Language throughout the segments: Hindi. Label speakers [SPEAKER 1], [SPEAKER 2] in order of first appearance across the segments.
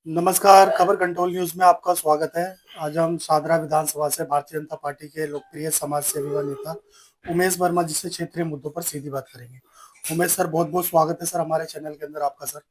[SPEAKER 1] नमस्कार, खबर कंट्रोल न्यूज में आपका स्वागत है। आज हम सादरा विधानसभा से भारतीय जनता पार्टी के लोकप्रिय समाज सेवी व नेता उमेश वर्मा जी से क्षेत्रीय मुद्दों पर सीधी बात करेंगे। उमेश सर, बहुत बहुत स्वागत है सर हमारे चैनल के अंदर आपका। सर,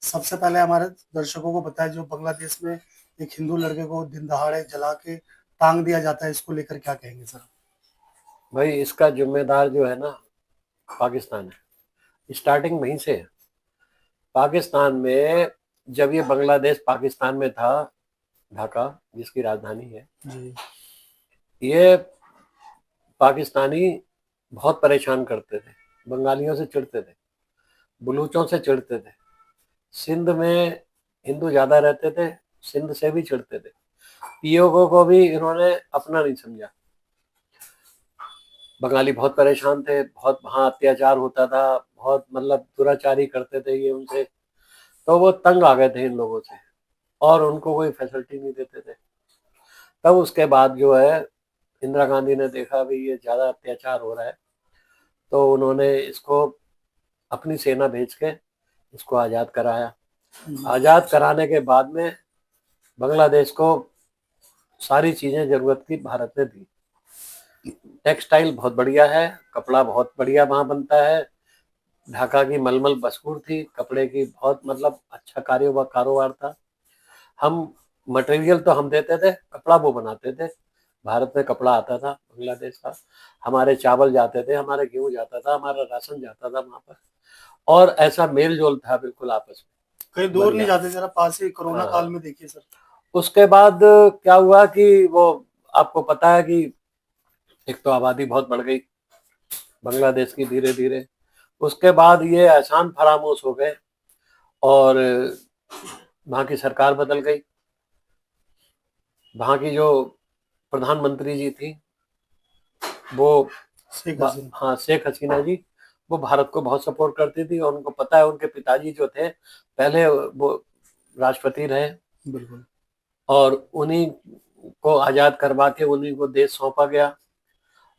[SPEAKER 1] सबसे पहले हमारे दर्शकों को बताएं, जो बांग्लादेश में एक हिंदू लड़के को दिन दहाड़े जला के टांग दिया जाता है, इसको लेकर क्या कहेंगे सर?
[SPEAKER 2] भाई, इसका जिम्मेदार जो है ना, पाकिस्तान है। स्टार्टिंग वहीं से है। पाकिस्तान में जब ये बांग्लादेश पाकिस्तान में था, ढाका जिसकी राजधानी है,
[SPEAKER 1] जी।
[SPEAKER 2] ये पाकिस्तानी बहुत परेशान करते थे। बंगालियों से चिढ़ते थे, बलूचों से चिढ़ते थे। सिंध में हिंदू ज्यादा रहते थे, सिंध से भी चिढ़ते थे। पीओके को भी इन्होंने अपना नहीं समझा। बंगाली बहुत परेशान थे, बहुत वहाँ अत्याचार होता था, बहुत मतलब दुराचारी करते थे ये उनसे। तो वो तंग आ गए थे इन लोगों से, और उनको कोई फैसिलिटी नहीं देते थे। तब उसके बाद जो है, इंदिरा गांधी ने देखा भी ये ज़्यादा अत्याचार हो रहा है, तो उन्होंने इसको अपनी सेना भेज के इसको आज़ाद कराया। आज़ाद कराने के बाद में बांग्लादेश को सारी चीज़ें ज़रूरत की भारत ने दी। टेक्सटाइल बहुत बढ़िया है, कपड़ा बहुत बढ़िया वहाँ बनता है। ढाका की मलमल मशहूर थी, कपड़े की बहुत मतलब अच्छा कारोबार था। हम मटेरियल तो हम देते थे, कपड़ा वो बनाते थे। भारत में कपड़ा आता था बांग्लादेश का, हमारे चावल जाते थे, हमारे गेहूं जाता था, हमारा राशन जाता था वहां पर। और ऐसा मेल जोल था बिल्कुल आपस
[SPEAKER 1] कहीं
[SPEAKER 2] में,
[SPEAKER 1] दूर नहीं
[SPEAKER 2] बढ़िया।
[SPEAKER 1] जाते, जरा पास ही कोरोना काल
[SPEAKER 2] हाँ।
[SPEAKER 1] में देखिए सर।
[SPEAKER 2] उसके बाद क्या हुआ कि वो, आपको पता है कि एक तो आबादी बहुत बढ़ गई बांग्लादेश की धीरे धीरे। उसके बाद ये एहसान फरामोश हो गए, और वहाँ की सरकार बदल गई। वहाँ की जो प्रधानमंत्री जी थी, वो
[SPEAKER 1] शेख हसीना।
[SPEAKER 2] हाँ, शेख हसीना जी, वो भारत को बहुत सपोर्ट करती थी। और उनको पता है, उनके पिताजी जो थे पहले वो राष्ट्रपति रहे,
[SPEAKER 1] बिल्कुल।
[SPEAKER 2] और उन्हीं को आज़ाद करवा के उन्हीं को देश सौंपा गया।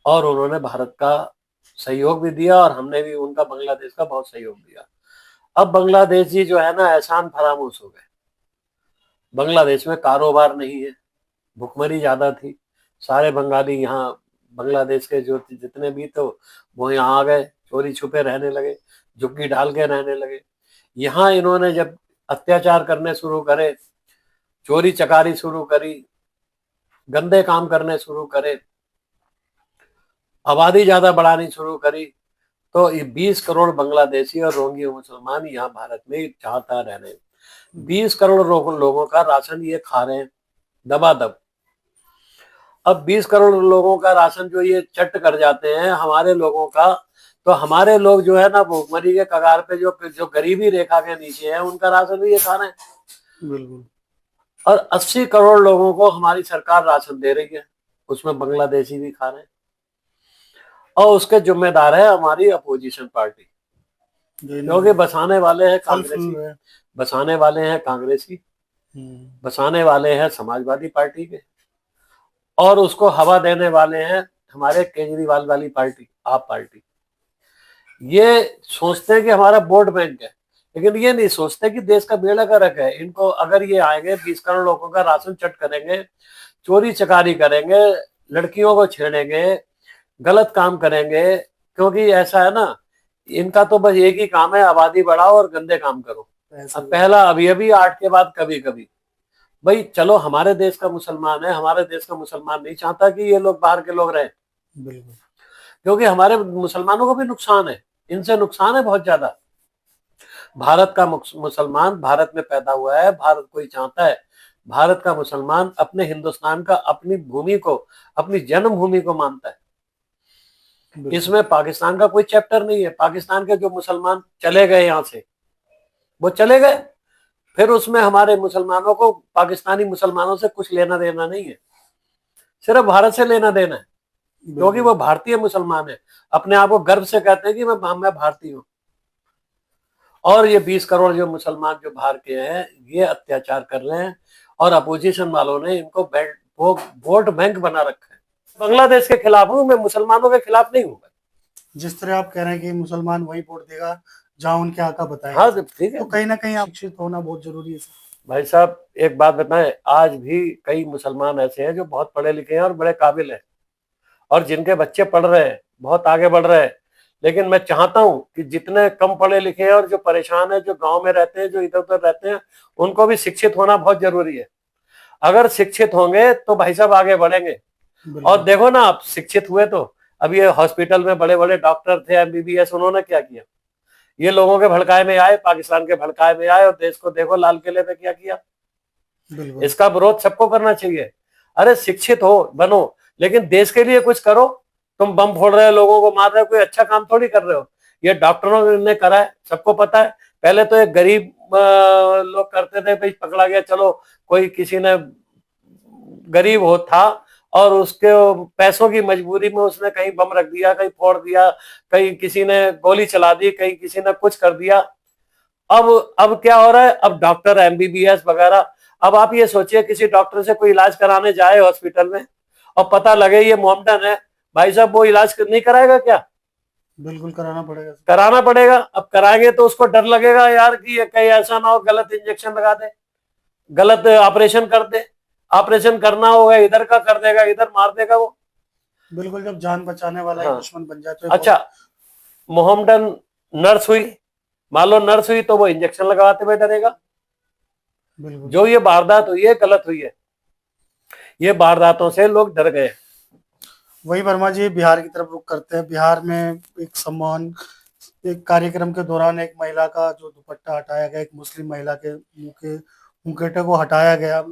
[SPEAKER 2] और उन्होंने भारत का सहयोग भी दिया, और हमने भी उनका बांग्लादेश का बहुत सहयोग दिया। अब बांग्लादेश जी जो है ना, एहसान फरामोश हो गए। बांग्लादेश में कारोबार नहीं है, भुखमरी ज्यादा थी। सारे बंगाली यहाँ, बांग्लादेश के जो जितने भी तो वो यहाँ आ गए, चोरी छुपे रहने लगे, झुग्गी डाल के रहने लगे। यहाँ इन्होंने जब अत्याचार करने शुरू करे, चोरी चकारी शुरू करी, गंदे काम करने शुरू करे, आबादी ज्यादा बढ़ानी शुरू करी, तो ये 20 करोड़ बांग्लादेशी और रोहिंग्या मुसलमान यहाँ भारत में चाहता रहने। 20 करोड़ लोगों का राशन ये खा रहे हैं दबादब। अब 20 करोड़ लोगों का राशन जो ये चट कर जाते हैं हमारे लोगों का, तो हमारे लोग जो है ना, भूखमरी के कगार पे जो जो गरीबी रेखा के नीचे है, उनका राशन भी ये खा रहे हैं।
[SPEAKER 1] बिल्कुल।
[SPEAKER 2] और 80 करोड़ लोगों को हमारी सरकार राशन दे रही है, उसमें बांग्लादेशी भी खा रहे हैं। और उसके जिम्मेदार है हमारी अपोजिशन पार्टी,
[SPEAKER 1] जो
[SPEAKER 2] क्योंकि
[SPEAKER 1] इन्होंने
[SPEAKER 2] बसाने वाले हैं
[SPEAKER 1] फल फूल
[SPEAKER 2] कांग्रेसी,
[SPEAKER 1] है।
[SPEAKER 2] बसाने वाले हैं कांग्रेसी, बसाने वाले हैं समाजवादी पार्टी के, और उसको हवा देने वाले हैं हमारे केजरीवाल वाली पार्टी, आप पार्टी। ये सोचते हैं कि हमारा वोट बैंक है, लेकिन ये नहीं सोचते कि देश का बेड़ा गर्क है। इनको अगर ये आएंगे, 20 करोड़ लोगों का राशन चट करेंगे, चोरी चकारी करेंगे, लड़कियों को छेड़ेंगे, गलत काम करेंगे, क्योंकि ऐसा है ना, इनका तो बस एक ही काम है, आबादी बढ़ाओ और गंदे काम करो। अब पहला अभी अभी, 8 के बाद कभी कभी। भाई चलो, हमारे देश का मुसलमान है, हमारे देश का मुसलमान नहीं चाहता कि ये लोग बाहर के लोग रहे,
[SPEAKER 1] बिल्कुल।
[SPEAKER 2] क्योंकि हमारे मुसलमानों को भी नुकसान है, इनसे नुकसान है बहुत ज्यादा। भारत का मुसलमान भारत में पैदा हुआ है, भारत को ही चाहता है। भारत का मुसलमान अपने हिंदुस्तान का, अपनी भूमि को, अपनी जन्मभूमि को मानता है।
[SPEAKER 1] बिल्कुल।
[SPEAKER 2] इसमें पाकिस्तान का कोई चैप्टर नहीं है। पाकिस्तान के जो मुसलमान चले गए यहाँ से, वो चले गए, फिर उसमें हमारे मुसलमानों को पाकिस्तानी मुसलमानों से कुछ लेना देना नहीं है, सिर्फ भारत से लेना देना है, क्योंकि
[SPEAKER 1] बिल्कुल।
[SPEAKER 2] वो भारतीय मुसलमान है। अपने आप को गर्व से कहते हैं कि मैं भारतीय हूँ। और ये 20 करोड़ जो मुसलमान जो बाहर के हैं, ये अत्याचार कर रहे हैं, और अपोजिशन वालों ने इनको वो वोट बैंक बना रखा है। बांग्लादेश के खिलाफ हूँ मैं, मुसलमानों के खिलाफ नहीं हूँ।
[SPEAKER 1] जिस तरह आप कह रहे हैं कि मुसलमान वही वोट देगा जहां उनके आका बताएंगे
[SPEAKER 2] हाँ,
[SPEAKER 1] सर,
[SPEAKER 2] ठीक है।
[SPEAKER 1] तो कहीं ना कहीं आप शिक्षित होना बहुत जरूरी है सर।
[SPEAKER 2] भाई साहब एक बात बताएं, आज भी कई मुसलमान ऐसे हैं जो बहुत पढ़े लिखे हैं और बड़े काबिल हैं, और जिनके बच्चे पढ़ रहे हैं, बहुत आगे बढ़ रहे हैं। लेकिन मैं चाहता हूं कि जितने कम पढ़े लिखे हैं और जो परेशान है, जो गांव में रहते हैं, जो इधर उधर रहते हैं, उनको भी शिक्षित होना बहुत जरूरी है। अगर शिक्षित होंगे तो भाई साहब आगे बढ़ेंगे। और
[SPEAKER 1] बिल्कुल।
[SPEAKER 2] देखो ना, आप शिक्षित हुए तो अब ये हॉस्पिटल में बड़े बड़े डॉक्टर थे, एमबीबीएस, उन्होंने क्या किया? ये लोगों के भड़काए में आए, पाकिस्तान के भड़काए में आए, और देश को देखो लाल किले पे क्या किया।
[SPEAKER 1] बिल्कुल।
[SPEAKER 2] इसका विरोध सबको करना चाहिए। अरे शिक्षित हो, बनो, लेकिन देश के लिए कुछ करो। तुम बम फोड़ रहे हो, लोगों को मार रहे हो, कोई अच्छा काम थोड़ी कर रहे हो। ये डॉक्टरों ने करा है, सबको पता है। पहले तो एक गरीब लोग करते थे, भाई पकड़ा गया, चलो कोई किसी ने गरीब हो था और उसके पैसों की मजबूरी में उसने कहीं बम रख दिया, कहीं फोड़ दिया, कहीं किसी ने गोली चला दी, कहीं किसी ने कुछ कर दिया। अब क्या हो रहा है? अब डॉक्टर एमबीबीएस वगैरह। अब आप ये सोचिए, किसी डॉक्टर से कोई इलाज कराने जाए हॉस्पिटल में और पता लगे ये मोमडन है, भाई साहब वो इलाज नहीं कराएगा क्या?
[SPEAKER 1] बिल्कुल कराना पड़ेगा सर।
[SPEAKER 2] कराना पड़ेगा। अब कराएंगे तो उसको डर लगेगा यार कि ये कहीं ऐसा ना हो गलत इंजेक्शन लगा दे, गलत ऑपरेशन कर दे। ऑपरेशन करना होगा इधर का कर देगा, इधर मार देगा वो।
[SPEAKER 1] बिल्कुल, जब जान बचाने वाला ही
[SPEAKER 2] हाँ।
[SPEAKER 1] दुश्मन बन जाए तो ये
[SPEAKER 2] अच्छा,
[SPEAKER 1] बहुत।
[SPEAKER 2] मोहम्मदन नर्स हुई, मान लो नर्स हुई, तो वो इंजेक्शन लगाते हुए डरेगा।
[SPEAKER 1] बिल्कुल।
[SPEAKER 2] जो ये वारदात हुई है, गलत हुई है। ये वारदातों से लोग डर गए।
[SPEAKER 1] वही वर्मा जी, बिहार की तरफ रुख करते हैं। बिहार में एक सम्मान, एक कार्यक्रम के दौरान एक महिला का जो दुपट्टा हटाया गया, एक मुस्लिम महिला के मुंह के मुखौटे को हटाया गया,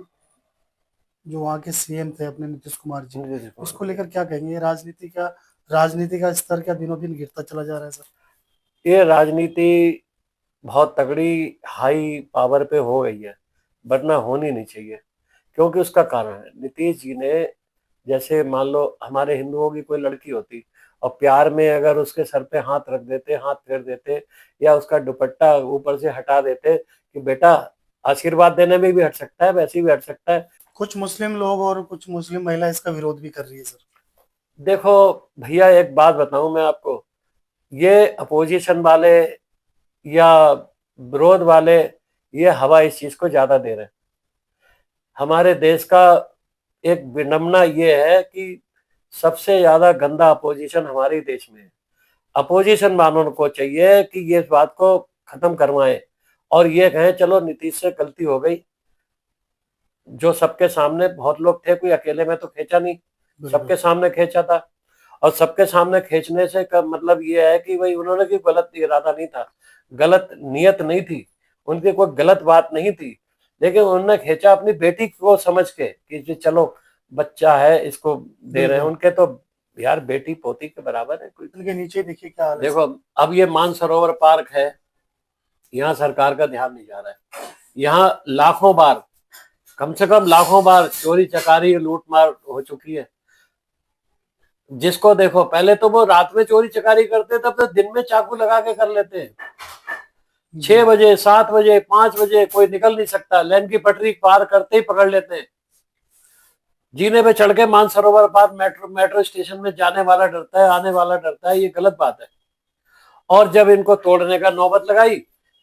[SPEAKER 1] जो वहाँ के सीएम थे अपने नीतीश कुमार जी। इसको लेकर क्या कहेंगे? ये राजनीति का स्तर क्या दिनों दिन गिरता चला जा रहा है सर?
[SPEAKER 2] ये राजनीति बहुत तगड़ी हाई पावर पे हो गई है, वरना होनी नहीं चाहिए। क्योंकि उसका कारण है, नीतीश जी ने, जैसे मान लो हमारे हिंदुओं की कोई लड़की होती और प्यार में अगर उसके सर पे हाथ रख देते, हाथ फेर देते, या उसका दुपट्टा ऊपर से हटा देते कि बेटा आशीर्वाद देने में भी हट सकता है, वैसे भी हट सकता है।
[SPEAKER 1] कुछ मुस्लिम लोग और कुछ मुस्लिम महिला इसका विरोध भी कर रही है सर।
[SPEAKER 2] देखो भैया, एक बात बताऊं मैं आपको, ये अपोजिशन वाले या विरोध वाले, ये हवा इस चीज को ज्यादा दे रहे हैं। हमारे देश का एक विडंबना ये है कि सबसे ज्यादा गंदा अपोजिशन हमारे देश में है। अपोजिशन वालों को चाहिए कि ये इस बात को खत्म करवाएं और ये कहें चलो नीतीश से गलती हो गई। जो सबके सामने बहुत लोग थे, कोई अकेले में तो खींचा नहीं, सबके सामने खींचा था। और सबके सामने खींचने से का मतलब ये है कि भाई उन्होंने कोई गलत इरादा नहीं था, गलत नियत नहीं थी, उनकी कोई गलत बात नहीं थी। लेकिन उन्होंने खींचा अपनी बेटी को समझ के कि चलो बच्चा है, इसको दे रहे हैं।
[SPEAKER 1] बिल्कुल।
[SPEAKER 2] उनके तो यार बेटी पोती के बराबर है कोई।
[SPEAKER 1] उनके नीचे देखिए क्या हाल है
[SPEAKER 2] देखो,
[SPEAKER 1] सर।
[SPEAKER 2] अब ये मानसरोवर पार्क है, यहाँ सरकार का ध्यान नहीं जा रहा है। यहाँ लाखों बार, कम से कम लाखों बार चोरी चकारी लूट मार हो चुकी है। जिसको देखो, पहले तो वो रात में चोरी चकारी करते, तब तो दिन में चाकू लगा के कर लेते हैं। 6 बजे, 7 बजे, 5 बजे कोई निकल नहीं सकता, लाइन की पटरी पार करते ही पकड़ लेते हैं। जीने पे चढ़ के मानसरोवर पार मेट्रो स्टेशन में जाने वाला डरता है, आने वाला डरता है, ये गलत बात है। और जब इनको तोड़ने का नौबत लगाई,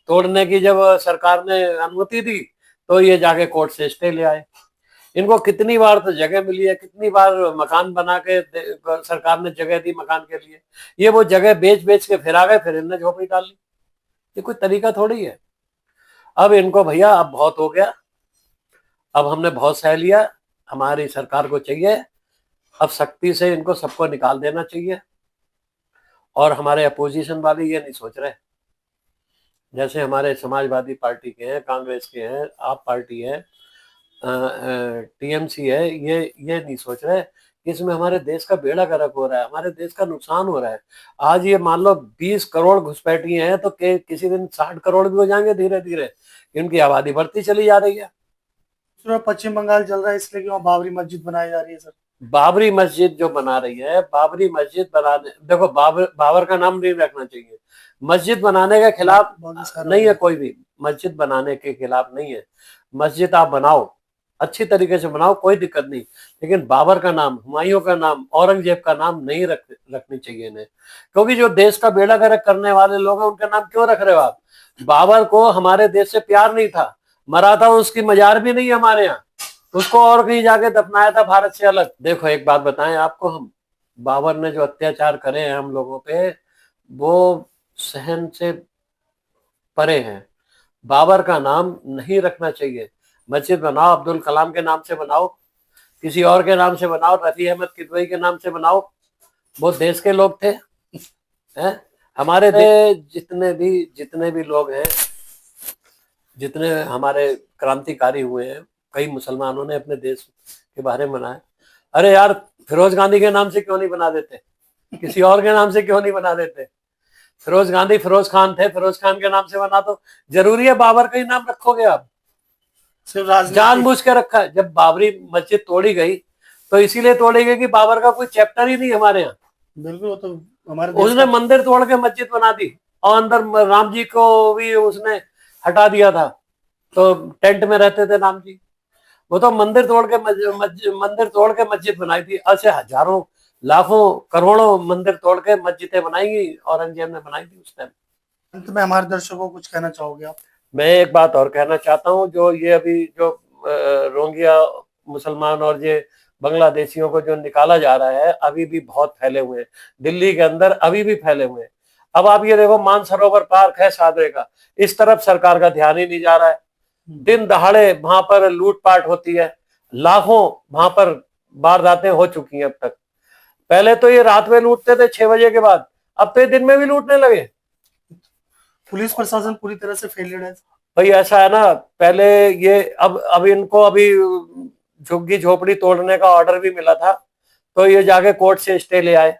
[SPEAKER 2] तोड़ने की जब सरकार ने अनुमति दी, तो ये जाके कोर्ट से स्टे ले आए। इनको कितनी बार तो जगह मिली है, कितनी बार मकान बना के सरकार ने जगह दी मकान के लिए, ये वो जगह बेच बेच के फिर आ गए, फिर इनने झोपड़ी डाल ली। ये कोई तरीका थोड़ी है। अब इनको भैया अब बहुत हो गया, अब हमने बहुत सह लिया। हमारी सरकार को चाहिए अब सख्ती से इनको सबको निकाल देना चाहिए। और हमारे अपोजिशन वाले ये नहीं सोच रहे, जैसे हमारे समाजवादी पार्टी के हैं, कांग्रेस के हैं, आप पार्टी है, टीएमसी है, ये नहीं सोच रहे कि इसमें हमारे देश का बेड़ा गर्क हो रहा है, हमारे देश का नुकसान हो रहा है। आज ये मान लो 20 करोड़ घुसपैठिए हैं, तो किसी दिन 60 करोड़ भी हो जाएंगे धीरे धीरे। इनकी आबादी बढ़ती चली जा रही है।
[SPEAKER 1] दूसरा पश्चिम बंगाल चल रहा है, इसलिए कि वहाँ बाबरी मस्जिद बनाई जा रही है सर।
[SPEAKER 2] बाबरी मस्जिद जो बना रही है, बाबरी मस्जिद बनाने, देखो बाबर का नाम नहीं रखना चाहिए। मस्जिद बनाने के खिलाफ नहीं है, कोई भी मस्जिद बनाने के खिलाफ नहीं है। मस्जिद आप बनाओ, अच्छी तरीके से बनाओ, कोई दिक्कत नहीं। लेकिन बाबर का नाम, हुमायूं का नाम, औरंगजेब का नाम नहीं रखनी चाहिए इन्हें। क्योंकि जो देश का बेड़ा गर्क करने वाले लोग हैं, उनका नाम क्यों रख रहे हो आप? बाबर को हमारे देश से प्यार नहीं था, मरा था उसकी मजार भी नहीं है हमारे यहाँ, उसको और कहीं जाके दफनाया था भारत से अलग। देखो एक बात बताएं आपको, हम बाबर ने जो अत्याचार करे हैं हम लोगों पे, वो सहन से परे हैं। बाबर का नाम नहीं रखना चाहिए। मस्जिद बनाओ अब्दुल कलाम के नाम से बनाओ, किसी और के नाम से बनाओ, रफी अहमद किदवई के नाम से बनाओ, वो देश के लोग थे हैं। हमारे जितने भी लोग हैं, जितने हमारे क्रांतिकारी हुए हैं, कई मुसलमानों ने अपने देश के बारे में बनाया। अरे यार, फिरोज गांधी के नाम से क्यों नहीं बना देते, किसी और के नाम से क्यों नहीं बना देते? फिरोज गांधी फिरोज खान थे, फिरोज खान के नाम से बना दो। जरूरी है बाबर का ही नाम रखोगे आप?
[SPEAKER 1] सिर्फ राजनीति।
[SPEAKER 2] जानबूझ के रखा है। जब बाबरी मस्जिद तोड़ी गई तो इसीलिए तोड़ी गई कि बाबर का कोई चैप्टर ही नहीं हमारे यहाँ।
[SPEAKER 1] बिल्कुल, वो तो हमारे
[SPEAKER 2] उसने मंदिर तोड़ के मस्जिद बना दी और अंदर राम जी को भी उसने हटा दिया था, तो टेंट में रहते थे राम जी। वो तो मंदिर तोड़ के मस्जिद बनाई थी। ऐसे हजारों लाखों करोड़ों मंदिर तोड़ के मस्जिदें बनाई, औरंगजेब ने बनाई थी उस टाइम।
[SPEAKER 1] अंत में हमारे दर्शकों को कुछ कहना चाहोगे आप?
[SPEAKER 2] मैं एक बात और कहना चाहता हूँ, जो ये अभी जो रोहिंग्या मुसलमान और ये बांग्लादेशियों को जो निकाला जा रहा है, अभी भी बहुत फैले हुए हैं दिल्ली के अंदर, अभी भी फैले हुए हैं। अब आप ये देखो, मानसरोवर पार्क है सादरे का, इस तरफ सरकार का ध्यान ही नहीं जा रहा है। दिन दहाड़े वहां पर लूटपाट होती है, लाखों वहां पर वारदातें हो चुकी हैं अब तक। पहले तो ये रात में लूटते थे 6 बजे के बाद, अब तो ये दिन में भी लूटने लगे।
[SPEAKER 1] पुलिस प्रशासन पूरी तरह से फेलियर है।
[SPEAKER 2] भाई ऐसा है ना, पहले ये अब इनको अभी झुग्गी झोपड़ी तोड़ने का ऑर्डर भी मिला था, तो ये जाके कोर्ट से स्टे ले आए।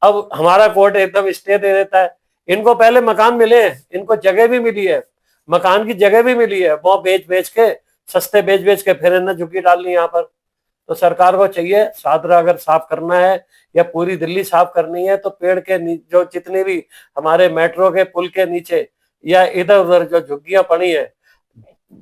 [SPEAKER 2] अब हमारा कोर्ट एकदम स्टे दे देता है। इनको पहले मकान मिले हैं, इनको जगह भी मिली है, मकान की जगह भी मिली है, वो बेच के सस्ते बेच के फिर इन्हें झुग्गी डालनी यहाँ पर। तो सरकार को चाहिए, सादरा अगर साफ करना है या पूरी दिल्ली साफ करनी है, तो पेड़ के जो जितने भी हमारे मेट्रो के पुल के नीचे या इधर उधर जो झुग्गियां पड़ी है,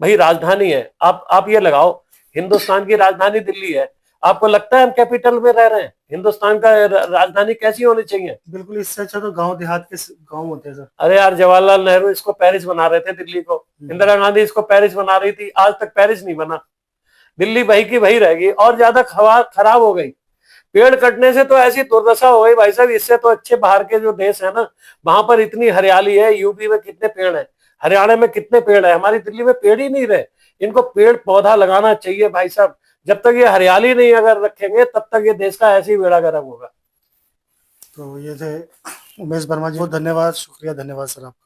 [SPEAKER 2] भाई राजधानी है, आप ये लगाओ, हिंदुस्तान की राजधानी दिल्ली है। आपको लगता है हम कैपिटल में रह रहे हैं? हिंदुस्तान का राजधानी कैसी होनी चाहिए?
[SPEAKER 1] बिल्कुल, इससे अच्छा तो गांव देहात के गांव होते हैं सर।
[SPEAKER 2] अरे यार, जवाहरलाल नेहरू इसको पेरिस बना रहे थे दिल्ली को, इंदिरा गांधी इसको पेरिस बना रही थी, आज तक पेरिस नहीं बना। दिल्ली वही की वही रहेगी और ज्यादा खराब हो गई। पेड़ कटने से तो ऐसी दुर्दशा हो गई भाई साहब, इससे तो अच्छे बाहर के जो देश है ना, वहां पर इतनी हरियाली है। यूपी में कितने पेड़ है, हरियाणा में कितने पेड़ है, हमारी दिल्ली में पेड़ ही नहीं रहे। इनको पेड़ पौधा लगाना चाहिए भाई साहब। जब तक ये हरियाली नहीं अगर रखेंगे, तब तक ये देश का ऐसे ही बेड़ा गर्क होगा।
[SPEAKER 1] तो ये थे उमेश वर्मा जी, बहुत धन्यवाद, शुक्रिया, धन्यवाद सर आपका।